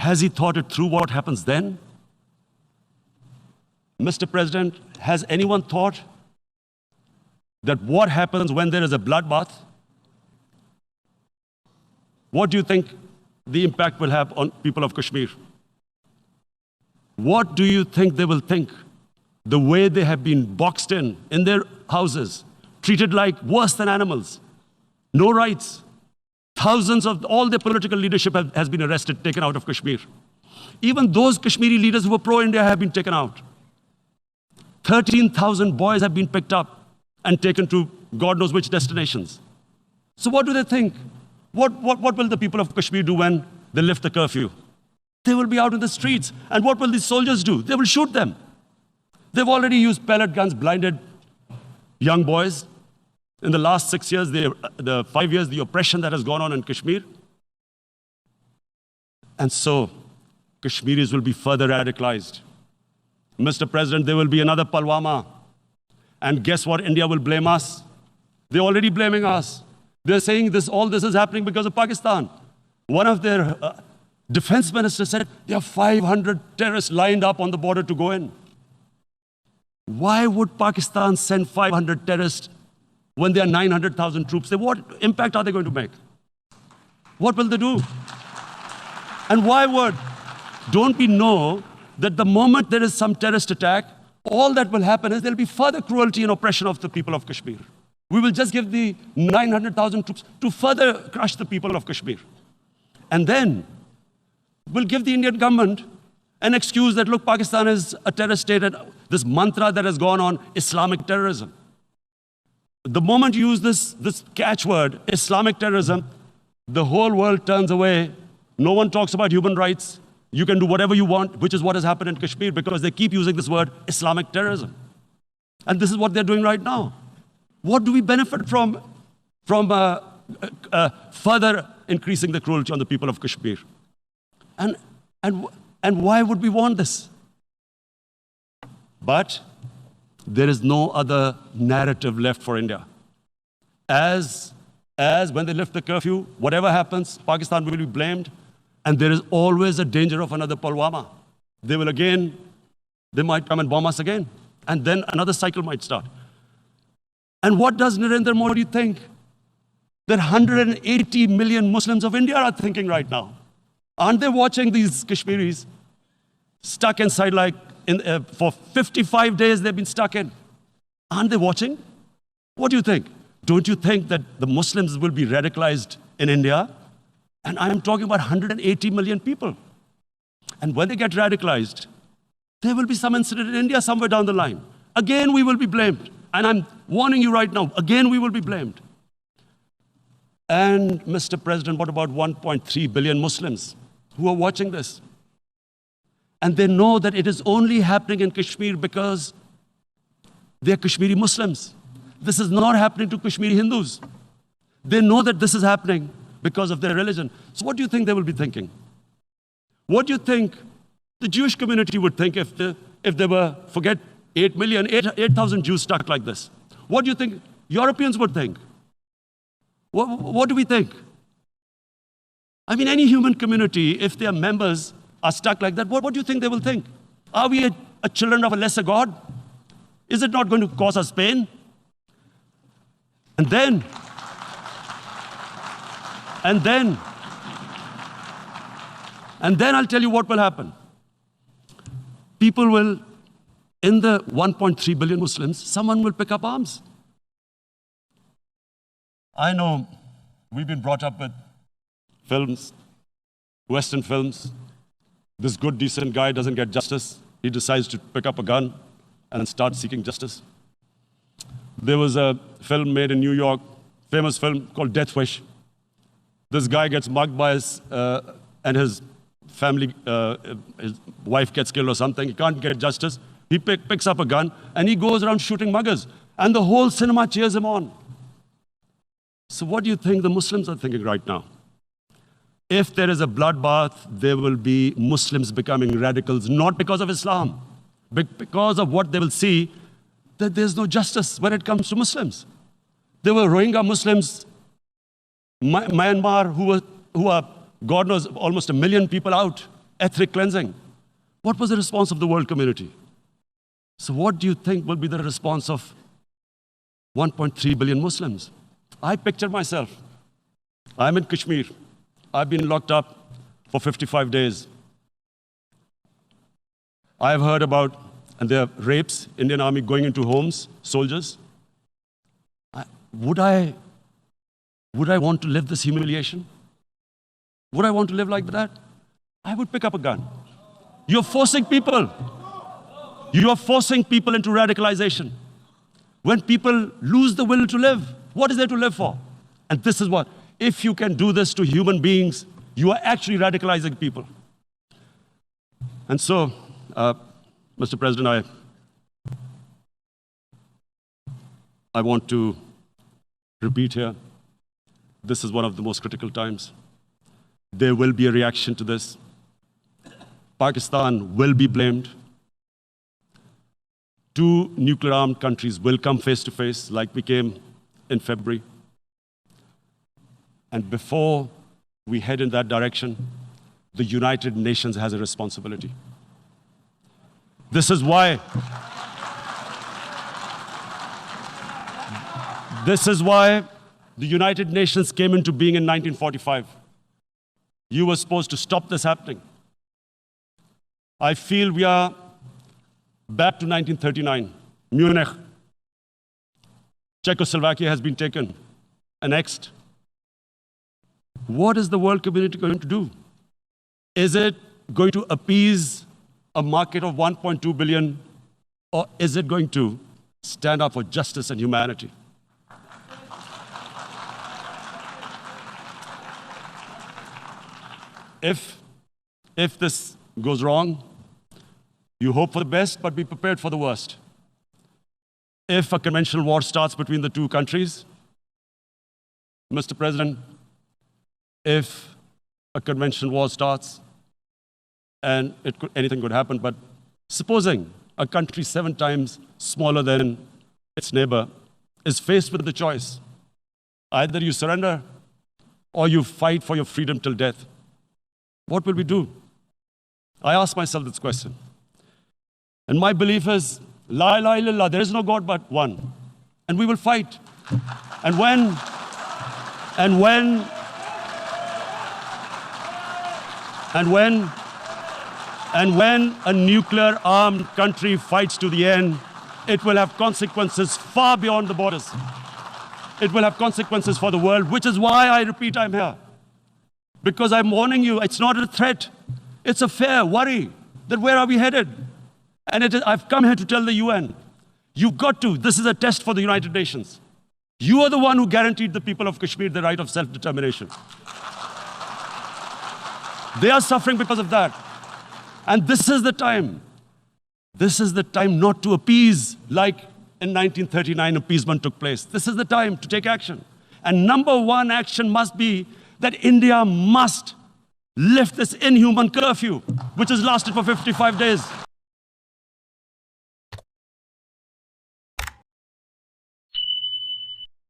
Has he thought it through what happens then? Mr. President, has anyone thought that what happens when there is a bloodbath? What do you think the impact will have on people of Kashmir? What do you think they will think? The way they have been boxed in their houses, treated like worse than animals, no rights. Thousands of all their political leadership has been arrested, taken out of Kashmir. Even those Kashmiri leaders who were pro-India have been taken out. 13,000 boys have been picked up and taken to God knows which destinations. So what do they think? What will the people of Kashmir do when they lift the curfew? They will be out in the streets. And what will these soldiers do? They will shoot them. They've already used pellet guns, blinded young boys. In the last 6 years, the 5 years, the oppression that has gone on in Kashmir. And so, Kashmiris will be further radicalized. Mr. President, there will be another Pulwama. And guess what? India will blame us. They're already blaming us. They're saying all this is happening because of Pakistan. One of their defense ministers said there are 500 terrorists lined up on the border to go in. Why would Pakistan send 500 terrorists when there are 900,000 troops? What impact are they going to make? What will they do? And why would? Don't we know that the moment there is some terrorist attack, all that will happen is there will be further cruelty and oppression of the people of Kashmir. We will just give the 900,000 troops to further crush the people of Kashmir. And then we'll give the Indian government an excuse that, look, Pakistan is a terrorist state, and this mantra that has gone on, Islamic terrorism. The moment you use this catchword, Islamic terrorism, the whole world turns away. No one talks about human rights. You can do whatever you want, which is what has happened in Kashmir, because they keep using this word, Islamic terrorism. And this is what they're doing right now. What do we benefit from further increasing the cruelty on the people of Kashmir? And why would we want this? But there is no other narrative left for India. As when they lift the curfew, whatever happens, Pakistan will be blamed, and there is always a danger of another Pulwama. They might come and bomb us again, and then another cycle might start. And what does Narendra Modi think? That 180 million Muslims of India are thinking right now. Aren't they watching these Kashmiris stuck inside for 55 days they've been stuck in? Aren't they watching? What do you think? Don't you think that the Muslims will be radicalized in India? And I am talking about 180 million people. And when they get radicalized, there will be some incident in India somewhere down the line. Again, we will be blamed. And I'm warning you right now, again, we will be blamed. And Mr. President, what about 1.3 billion Muslims who are watching this? And they know that it is only happening in Kashmir because they're Kashmiri Muslims. This is not happening to Kashmiri Hindus. They know that this is happening because of their religion. So what do you think they will be thinking? What do you think the Jewish community would think if they were, forget 8,000 Jews stuck like this? What do you think Europeans would think? What do we think? I mean, any human community, if their members are stuck like that, what do you think they will think? Are we a children of a lesser God? Is it not going to cause us pain? And then I'll tell you what will happen. People will, in the 1.3 billion Muslims, someone will pick up arms. I know we've been brought up with films, Western films. This good, decent guy doesn't get justice. He decides to pick up a gun and start seeking justice. There was a film made in New York, famous film called Death Wish. This guy gets mugged by and his family, his wife gets killed or something. He can't get justice. He picks up a gun and he goes around shooting muggers. And the whole cinema cheers him on. So what do you think the Muslims are thinking right now? If there is a bloodbath, there will be Muslims becoming radicals, not because of Islam, but because of what they will see, that there's no justice when it comes to Muslims. There were Rohingya Muslims, Myanmar, who are, God knows, almost 1 million people out. ethnic cleansing. What was the response of the world community? So what do you think will be the response of 1.3 billion Muslims? I picture myself. I'm in Kashmir. I've been locked up for 55 days. I've heard about, and there are rapes, Indian Army going into homes, soldiers. Would I want to live this humiliation? Would I want to live like that? I would pick up a gun. You're forcing people. You are forcing people into radicalization. When people lose the will to live, what is there to live for? And this is what, if you can do this to human beings, you are actually radicalizing people. And so, Mr. President, I want to repeat here, this is one of the most critical times. There will be a reaction to this. Pakistan will be blamed. Two nuclear-armed countries will come face to face, like we came in February. And before we head in that direction, the United Nations has a responsibility. This is why the United Nations came into being in 1945. You were supposed to stop this happening. I feel we are back to 1939. Munich. Czechoslovakia has been taken, annexed. What is the world community going to do? Is it going to appease a market of 1.2 billion, or is it going to stand up for justice and humanity? If this goes wrong, you hope for the best, but be prepared for the worst. If a conventional war starts between the two countries, Mr. President, if a conventional war starts, and anything could happen, but supposing a country 7 times smaller than its neighbor is faced with the choice, either you surrender or you fight for your freedom till death, what will we do? I ask myself this question. And my belief is, La ilaha illallah, there is no God but one. And we will fight. And when a nuclear-armed country fights to the end, it will have consequences far beyond the borders. It will have consequences for the world, which is why I repeat I'm here. Because I'm warning you, it's not a threat. It's a fair worry that where are we headed? And I've come here to tell the UN, you've got to, this is a test for the United Nations. You are the one who guaranteed the people of Kashmir the right of self-determination. They are suffering because of that. And this is the time. This is the time not to appease like in 1939 appeasement took place. This is the time to take action. And number one action must be that India must lift this inhuman curfew, which has lasted for 55 days.